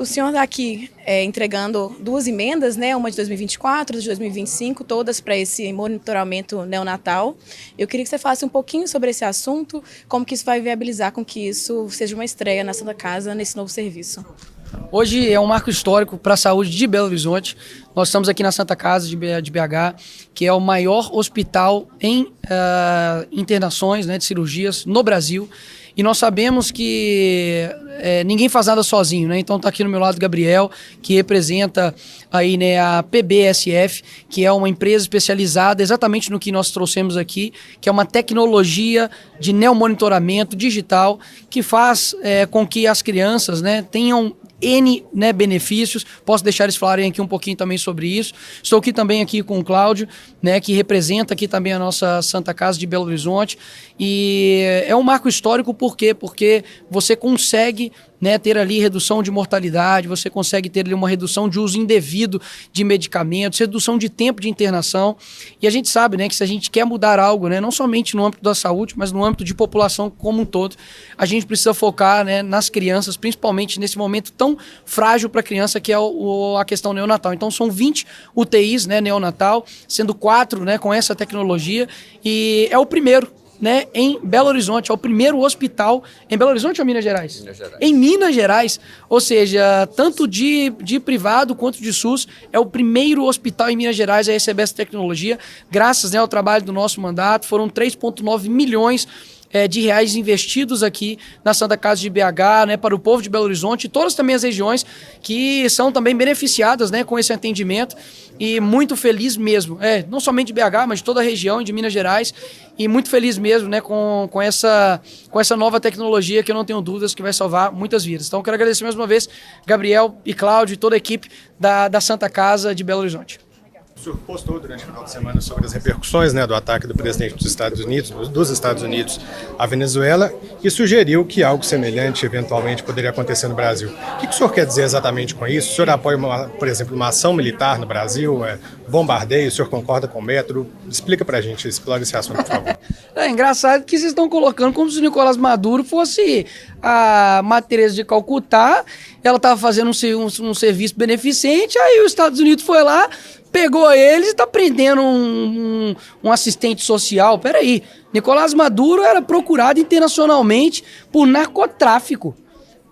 O senhor está aqui entregando duas emendas, né? Uma de 2024, outra de 2025, todas para esse monitoramento neonatal. Eu queria que você falasse um pouquinho sobre esse assunto, como que isso vai viabilizar com que isso seja uma estreia na Santa Casa, nesse novo serviço. Hoje é um marco histórico para a saúde de Belo Horizonte. Nós estamos aqui na Santa Casa de BH, que é o maior hospital em internações, né, de cirurgias no Brasil. E nós sabemos que ninguém faz nada sozinho, né? Então está aqui no meu lado o Gabriel, que representa aí, né, a PBSF, que é uma empresa especializada exatamente no que nós trouxemos aqui, que é uma tecnologia de neomonitoramento digital que faz com que as crianças, né, tenham N, né, benefícios. Posso deixar eles falarem aqui um pouquinho também sobre isso. Estou aqui com o Cláudio, né, que representa aqui também a nossa Santa Casa de Belo Horizonte. E é um marco histórico, por quê? Porque você consegue, né, ter ali redução de mortalidade, você consegue ter ali uma redução de uso indevido de medicamentos, redução de tempo de internação. E a gente sabe, né, que se a gente quer mudar algo, né, não somente no âmbito da saúde, mas no âmbito de população como um todo, a gente precisa focar, né, nas crianças, principalmente nesse momento tão frágil para a criança, que é a questão neonatal. Então são 20 UTIs, né, neonatal, sendo 4, né, com essa tecnologia, e é o primeiro, né, em Belo Horizonte, é o primeiro hospital em Belo Horizonte ou Minas Gerais? Minas Gerais. Em Minas Gerais, ou seja, tanto de privado quanto de SUS, é o primeiro hospital em Minas Gerais a receber essa tecnologia, graças, né, ao trabalho do nosso mandato. Foram 3,9 milhões de reais investidos aqui na Santa Casa de BH, né, para o povo de Belo Horizonte e todas também as regiões que são também beneficiadas, né, com esse atendimento, e muito feliz mesmo, não somente de BH, mas de toda a região, de Minas Gerais, e muito feliz mesmo, né, com essa nova tecnologia, que eu não tenho dúvidas que vai salvar muitas vidas. Então quero agradecer mais uma vez Gabriel e Cláudio e toda a equipe da Santa Casa de Belo Horizonte. O senhor postou durante o final de semana sobre as repercussões, né, do ataque do presidente dos Estados Unidos à Venezuela, e sugeriu que algo semelhante eventualmente poderia acontecer no Brasil. O que o senhor quer dizer exatamente com isso? O senhor apoia, por exemplo, uma ação militar no Brasil, bombardeio? O senhor concorda com o método? Explica pra gente, explore esse assunto, por favor. É engraçado que vocês estão colocando como se o Nicolás Maduro fosse a Madre Teresa de Calcutá. Ela estava fazendo um serviço beneficente, aí os Estados Unidos foi lá, pegou eles e está prendendo um assistente social. Peraí, Nicolás Maduro era procurado internacionalmente por narcotráfico.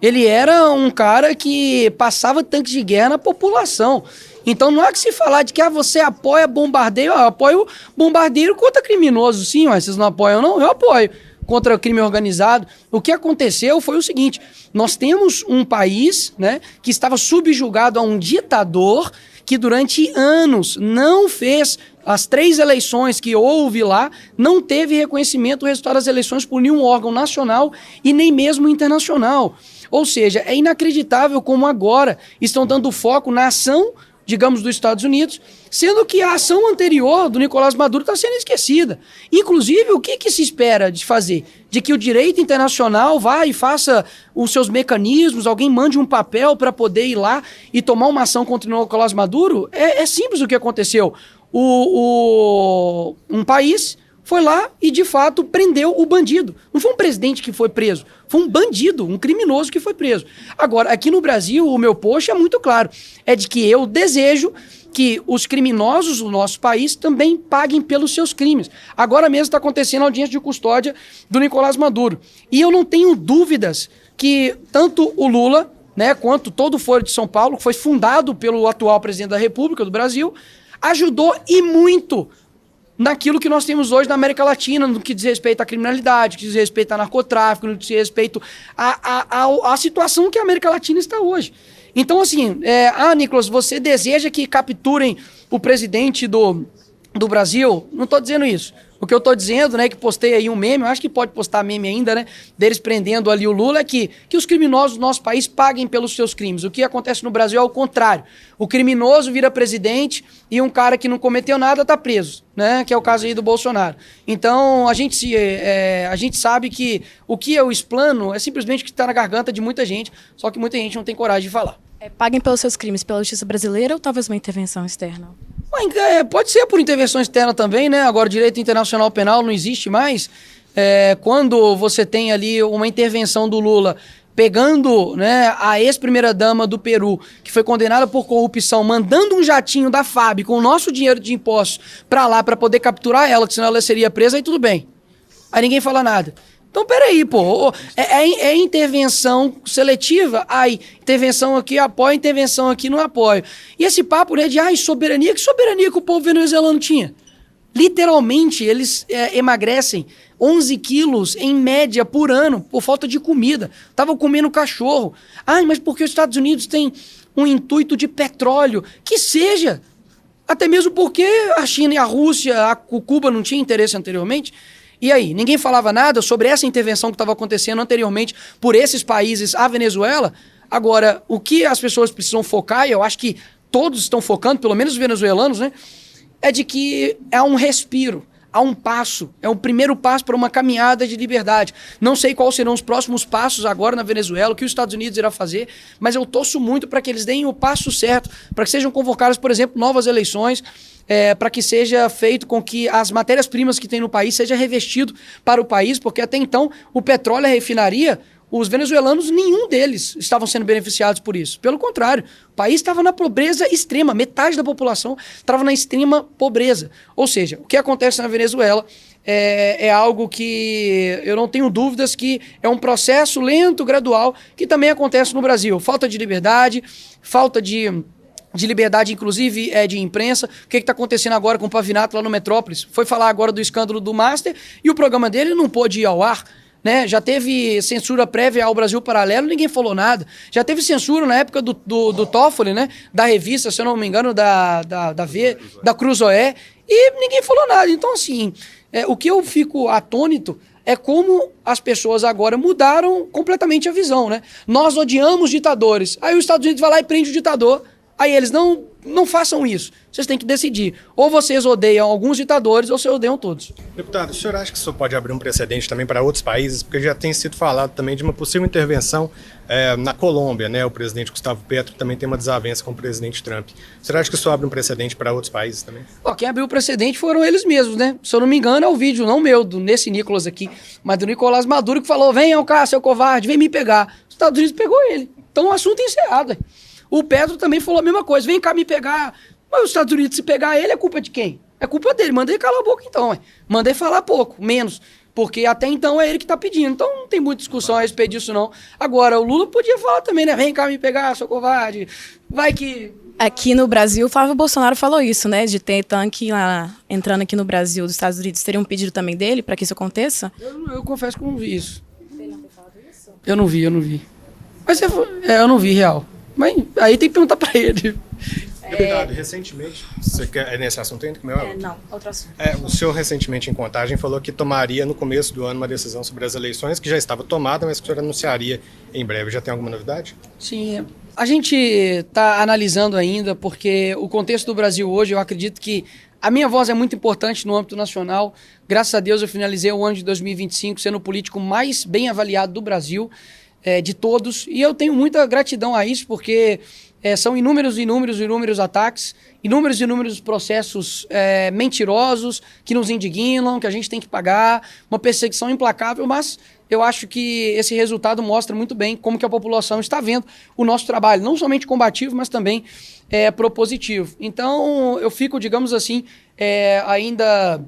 Ele era um cara que passava tanques de guerra na população. Então não há que se falar de que você apoia bombardeio. Eu apoio bombardeio contra criminoso, sim, mas vocês não apoiam não? Eu apoio contra o crime organizado. O que aconteceu foi o seguinte: nós temos um país, né, que estava subjugado a um ditador que durante anos não fez as 3 eleições que houve lá, não teve reconhecimento do resultado das eleições por nenhum órgão nacional e nem mesmo internacional. Ou seja, é inacreditável como agora estão dando foco na ação, digamos, dos Estados Unidos, sendo que a ação anterior do Nicolás Maduro está sendo esquecida. Inclusive, o que se espera de fazer? De que o direito internacional vá e faça os seus mecanismos, alguém mande um papel para poder ir lá e tomar uma ação contra o Nicolás Maduro? É simples o que aconteceu. Um país foi lá e, de fato, prendeu o bandido. Não foi um presidente que foi preso, foi um bandido, um criminoso que foi preso. Agora, aqui no Brasil, o meu post é muito claro. É de que eu desejo que os criminosos do nosso país também paguem pelos seus crimes. Agora mesmo está acontecendo a audiência de custódia do Nicolás Maduro. E eu não tenho dúvidas que tanto o Lula, né, quanto todo o Foro de São Paulo, que foi fundado pelo atual presidente da República do Brasil, ajudou e muito naquilo que nós temos hoje na América Latina, no que diz respeito à criminalidade, no que diz respeito ao narcotráfico, no que diz respeito à situação que a América Latina está hoje. Então, assim, Nicolas, você deseja que capturem o presidente do Brasil? Não estou dizendo isso. O que eu estou dizendo, né, que postei aí um meme, eu acho que pode postar meme ainda, né, deles prendendo ali o Lula, é que os criminosos do nosso país paguem pelos seus crimes. O que acontece no Brasil é o contrário. O criminoso vira presidente e um cara que não cometeu nada está preso, né, que é o caso aí do Bolsonaro. Então, a gente sabe que o que eu explano é simplesmente o que está na garganta de muita gente, só que muita gente não tem coragem de falar. Paguem pelos seus crimes pela justiça brasileira ou talvez uma intervenção externa? Pode ser por intervenção externa também, né? Agora, o direito internacional penal não existe mais. Quando você tem ali uma intervenção do Lula pegando, né, a ex-primeira-dama do Peru, que foi condenada por corrupção, mandando um jatinho da FAB com o nosso dinheiro de impostos para lá para poder capturar ela, que senão ela seria presa, aí tudo bem. Aí ninguém fala nada. Então, peraí, pô, é intervenção seletiva? Ai, intervenção aqui apoio, intervenção aqui não apoio. E esse papo, né, de soberania, que soberania que o povo venezuelano tinha? Literalmente, eles emagrecem 11 quilos em média por ano por falta de comida. Estavam comendo cachorro. Mas porque os Estados Unidos têm um intuito de petróleo? Que seja. Até mesmo porque a China e a Rússia, o Cuba não tinha interesse anteriormente. E aí, ninguém falava nada sobre essa intervenção que estava acontecendo anteriormente por esses países à Venezuela. Agora, o que as pessoas precisam focar, e eu acho que todos estão focando, pelo menos os venezuelanos, né, é de que há um respiro, há um passo, é o primeiro passo para uma caminhada de liberdade. Não sei quais serão os próximos passos agora na Venezuela, o que os Estados Unidos irá fazer, mas eu torço muito para que eles deem o passo certo, para que sejam convocadas, por exemplo, novas eleições, para que seja feito com que as matérias-primas que tem no país seja revestido para o país, porque até então o petróleo e a refinaria, os venezuelanos, nenhum deles estavam sendo beneficiados por isso. Pelo contrário, o país estava na pobreza extrema, metade da população estava na extrema pobreza. Ou seja, o que acontece na Venezuela é algo que eu não tenho dúvidas que é um processo lento, gradual, que também acontece no Brasil. Falta de liberdade, falta de liberdade, inclusive, de imprensa. O que está acontecendo agora com o Pavinato lá no Metrópolis? Foi falar agora do escândalo do Master e o programa dele não pôde ir ao ar. Né? Já teve censura prévia ao Brasil Paralelo, ninguém falou nada. Já teve censura na época do Toffoli, né? Da revista, se eu não me engano, da Cruzoé, e ninguém falou nada. Então, assim, o que eu fico atônito é como as pessoas agora mudaram completamente a visão, né? Nós odiamos ditadores. Aí os Estados Unidos vai lá e prende o ditador. Aí eles não façam isso. Vocês têm que decidir. Ou vocês odeiam alguns ditadores, ou vocês odeiam todos. Deputado, o senhor acha que isso pode abrir um precedente também para outros países? Porque já tem sido falado também de uma possível intervenção na Colômbia, né? O presidente Gustavo Petro também tem uma desavença com o presidente Trump. O senhor acha que isso abre um precedente para outros países também? Quem abriu o precedente foram eles mesmos, né? Se eu não me engano, é o vídeo, não meu, nesse Nicolas aqui, mas do Nicolás Maduro, que falou: venham cá, seu covarde, vem me pegar. Os Estados Unidos pegou ele. Então o assunto é encerrado. O Petro também falou a mesma coisa: vem cá me pegar. Mas os Estados Unidos, se pegar ele, é culpa de quem? É culpa dele. Mandei calar a boca então. Mandei falar pouco, menos. Porque até então é ele que tá pedindo. Então não tem muita discussão a respeito disso, não. Agora, o Lula podia falar também, né? Vem cá me pegar, seu covarde. Vai que... Aqui no Brasil, o Flávio Bolsonaro falou isso, né? De ter tanque lá entrando aqui no Brasil, dos Estados Unidos. Teria um pedido também dele para que isso aconteça? Eu confesso que eu não vi isso. Ele não tem falado isso? Eu não vi. Mas eu não vi, real. Mas aí tem que perguntar para ele. Deputado, recentemente, você quer nesse assunto ainda? Não, outro assunto. O senhor recentemente em Contagem falou que tomaria no começo do ano uma decisão sobre as eleições, que já estava tomada, mas que o senhor anunciaria em breve. Já tem alguma novidade? Sim, a gente está analisando ainda, porque o contexto do Brasil hoje, eu acredito que a minha voz é muito importante no âmbito nacional. Graças a Deus eu finalizei o ano de 2025 sendo o político mais bem avaliado do Brasil, de todos, e eu tenho muita gratidão a isso, porque são inúmeros ataques, inúmeros processos mentirosos que nos indignam, que a gente tem que pagar, uma perseguição implacável, mas eu acho que esse resultado mostra muito bem como que a população está vendo o nosso trabalho, não somente combativo, mas também propositivo. Então, eu fico, digamos assim, ainda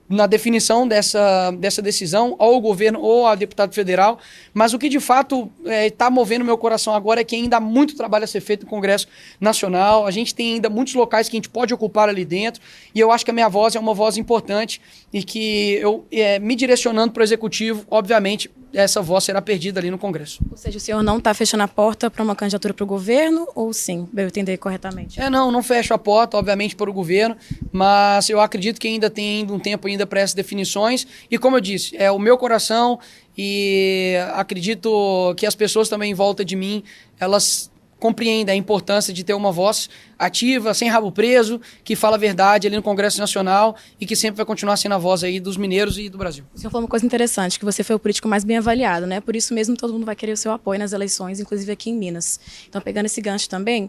na definição dessa decisão, ou o governo ou a deputada federal, mas o que de fato está movendo meu coração agora é que ainda há muito trabalho a ser feito no Congresso Nacional, a gente tem ainda muitos locais que a gente pode ocupar ali dentro, e eu acho que a minha voz é uma voz importante e que eu, me direcionando para o Executivo, obviamente, essa voz será perdida ali no Congresso. Ou seja, o senhor não está fechando a porta para uma candidatura para o governo, ou sim, para eu entender corretamente? Não fecho a porta, obviamente, para o governo, mas eu acredito que ainda tem um tempo ainda para essas definições, e como eu disse, é o meu coração, e acredito que as pessoas também em volta de mim, elas compreendem a importância de ter uma voz ativa, sem rabo preso, que fala a verdade ali no Congresso Nacional e que sempre vai continuar sendo a voz aí dos mineiros e do Brasil. O senhor falou uma coisa interessante, que você foi o político mais bem avaliado, né? Por isso mesmo todo mundo vai querer o seu apoio nas eleições, inclusive aqui em Minas. Então, pegando esse gancho também,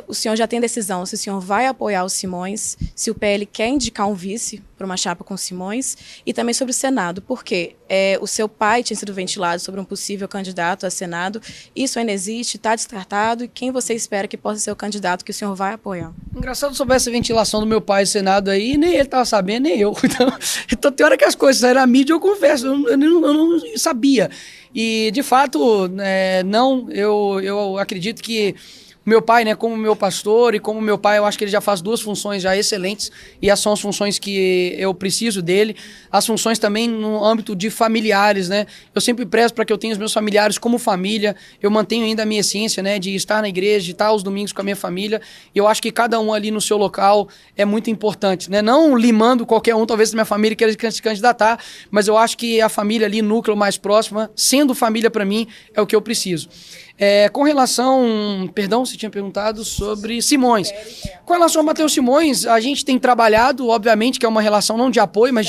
O senhor já tem decisão se o senhor vai apoiar o Simões, se o PL quer indicar um vice para uma chapa com o Simões, e também sobre o Senado, porque o seu pai tinha sido ventilado sobre um possível candidato a Senado, isso ainda existe, está descartado, e quem você espera que possa ser o candidato que o senhor vai apoiar? Engraçado sobre essa ventilação do meu pai no Senado aí, nem ele estava sabendo, nem eu. Então tem hora que as coisas saíram na mídia, eu confesso, eu não sabia. E, de fato, eu acredito que meu pai, né, como meu pastor e como meu pai, eu acho que ele já faz duas funções já excelentes, e essas são as funções que eu preciso dele. As funções também no âmbito de familiares, né? Eu sempre prezo para que eu tenha os meus familiares como família. Eu mantenho ainda a minha essência, né, de estar na igreja, de estar aos domingos com a minha família. E eu acho que cada um ali no seu local é muito importante, né? Não limando qualquer um, talvez minha família queira se candidatar, mas eu acho que a família ali, núcleo mais próximo, sendo família para mim, é o que eu preciso. Com relação, perdão, você tinha perguntado sobre Simões. Com relação ao Matheus Simões, a gente tem trabalhado, obviamente, que é uma relação não de apoio, mas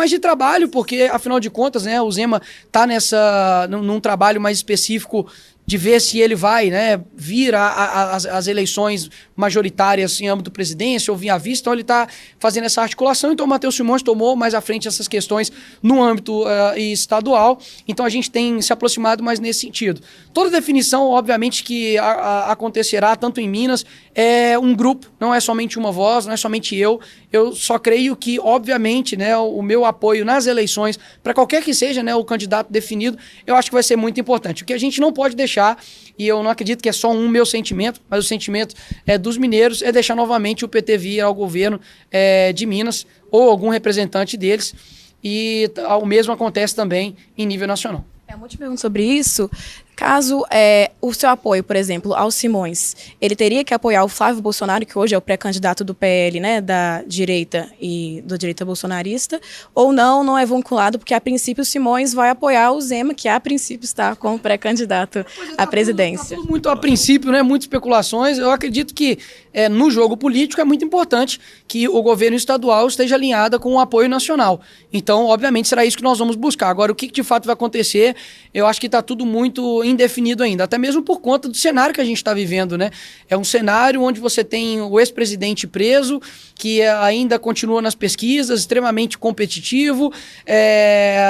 de trabalho, porque, afinal de contas, né, o Zema está num trabalho mais específico de ver se ele vai, né, vir às eleições majoritárias em âmbito presidência ou vir à vista. Então ele está fazendo essa articulação. Então o Matheus Simões tomou mais à frente essas questões no âmbito estadual. Então a gente tem se aproximado mais nesse sentido. Toda definição, obviamente, que acontecerá tanto em Minas, é um grupo, não é somente uma voz, não é somente eu. Eu só creio que, obviamente, né, o meu apoio nas eleições, para qualquer que seja, né, o candidato definido, eu acho que vai ser muito importante. O que a gente não pode deixar, e eu não acredito que é só um meu sentimento, mas o sentimento dos mineiros, é deixar novamente o PT vir ao governo de Minas, ou algum representante deles, e o mesmo acontece também em nível nacional. Uma última pergunta sobre isso. Caso o seu apoio, por exemplo, ao Simões, ele teria que apoiar o Flávio Bolsonaro, que hoje é o pré-candidato do PL, né, da direita e da direita bolsonarista, ou não é vinculado, porque a princípio o Simões vai apoiar o Zema, que a princípio está como pré-candidato à presidência. Tudo muito a princípio, né, muitas especulações. Eu acredito que no jogo político é muito importante que o governo estadual esteja alinhado com o apoio nacional. Então, obviamente, será isso que nós vamos buscar. Agora, o que de fato vai acontecer, eu acho que está tudo muito indefinido ainda, até mesmo por conta do cenário que a gente está vivendo, né? É um cenário onde você tem o ex-presidente preso, que ainda continua nas pesquisas, extremamente competitivo,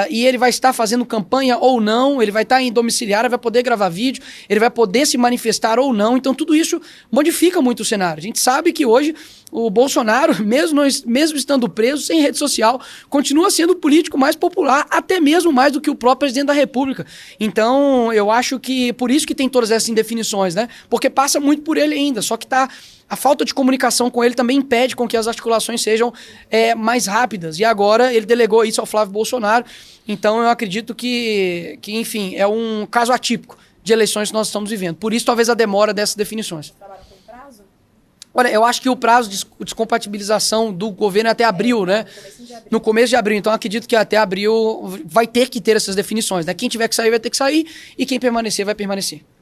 e ele vai estar fazendo campanha ou não, ele vai estar em domiciliar, vai poder gravar vídeo, ele vai poder se manifestar ou não. Então tudo isso modifica muito o cenário. A gente sabe que hoje o Bolsonaro, mesmo estando preso, sem rede social, continua sendo o político mais popular, até mesmo mais do que o próprio presidente da República. Então, eu acho que por isso que tem todas essas indefinições, né? Porque passa muito por ele ainda, só que a falta de comunicação com ele também impede com que as articulações sejam mais rápidas. E agora ele delegou isso ao Flávio Bolsonaro. Então, eu acredito que enfim, é um caso atípico de eleições que nós estamos vivendo. Por isso, talvez a demora dessas definições. Olha, eu acho que o prazo de descompatibilização do governo é até abril, né? No começo de abril. Então, acredito que até abril vai ter que ter essas definições, né? Quem tiver que sair vai ter que sair e quem permanecer vai permanecer.